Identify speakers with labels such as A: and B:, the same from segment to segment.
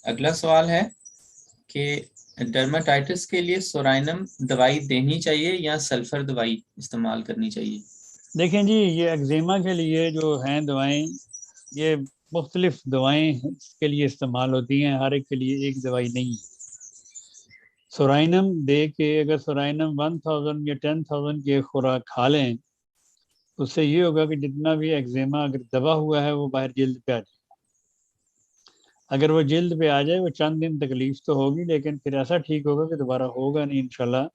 A: اگلا سوال ہے کہ ڈرماٹائٹس کے لیے سورائنم دوائی دینی چاہیے یا سلفر دوائی استعمال کرنی چاہیے؟
B: دیکھیں جی، یہ ایگزیما کے لیے جو ہیں دوائیں، یہ مختلف دوائیں کے لیے استعمال ہوتی ہیں، ہر ایک کے لیے ایک دوائی نہیں ہے۔ سورائنم دے کے اگر سورائنم 1000 یا 10,000 کی خوراک کھا لیں تو اس سے یہ ہوگا کہ جتنا بھی ایگزیما اگر دبا ہوا ہے وہ باہر جلد پہ آ جائے۔ اگر وہ جلد پہ آ جائے وہ چند دن تکلیف تو ہوگی، لیکن پھر ایسا ٹھیک ہوگا کہ دوبارہ ہوگا نہیں انشاءاللہ۔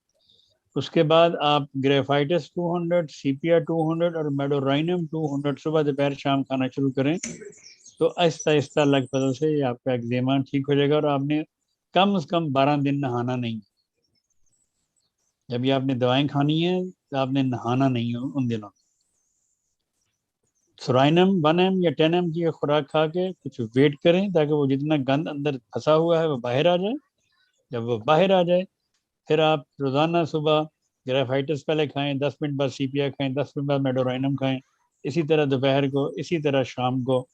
B: اس کے بعد آپ گریفائٹس 200، CPR 200 اور میڈورائنم 200 صبح دوپہر شام کھانا شروع کریں تو آہستہ آہستہ اللہ کے فضل سے یہ آپ کا ایگزیما ٹھیک ہو جائے گا۔ اور آپ نے کم از کم 12 دن نہانا نہیں۔ جب یہ آپ نے دوائیں کھانی ہیں تو آپ نے نہانا نہیں ہو ان دنوں۔ سورائنم 1 m یا 10 m کی خوراک کھا کے کچھ ویٹ کریں تاکہ وہ جتنا گند اندر پھنسا ہوا ہے وہ باہر آ جائے۔ جب وہ باہر آ جائے پھر آپ روزانہ صبح گریفائٹس پہلے کھائیں، 10 منٹ بعد CPR کھائیں، 10 منٹ بعد میڈورائنم کھائیں، اسی طرح دوپہر کو، اسی طرح شام کو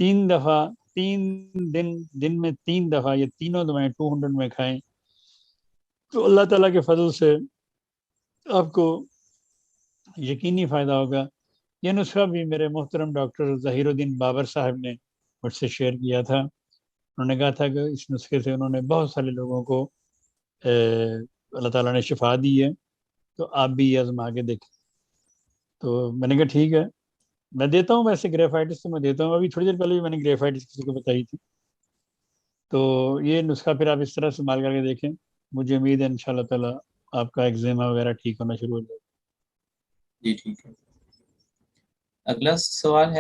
B: 3 دفعہ، 3 دن میں 3 دفعہ یہ تینوں دوائیں 200 میں کھائیں تو اللہ تعالیٰ کے فضل سے آپ کو یقینی فائدہ ہوگا۔ یہ نسخہ بھی میرے محترم ڈاکٹر ظہیر الدین بابر صاحب نے مجھ سے شیئر کیا تھا۔ انہوں نے کہا تھا کہ اس نسخے سے انہوں نے بہت سارے لوگوں کو اللہ تعالیٰ نے شفا دی ہے، تو آپ بھی یہ آزما کے دیکھیں۔ تو میں نے کہا ٹھیک ہے، میں دیتا ہوں، ویسے گریفائٹس تو میں دیتا ہوں، ابھی تھوڑی دیر پہلے بھی میں نے گریفائٹس کسی کو بتائی تھی۔ تو یہ نسخہ پھر آپ اس طرح استعمال کر کے دیکھیں، مجھے امید ہے انشاءاللہ تعالیٰ آپ کا ایگزیما وغیرہ ٹھیک ہونا شروع ہو جائے گا۔
A: جی ٹھیک ہے۔ اگلا سوال ہے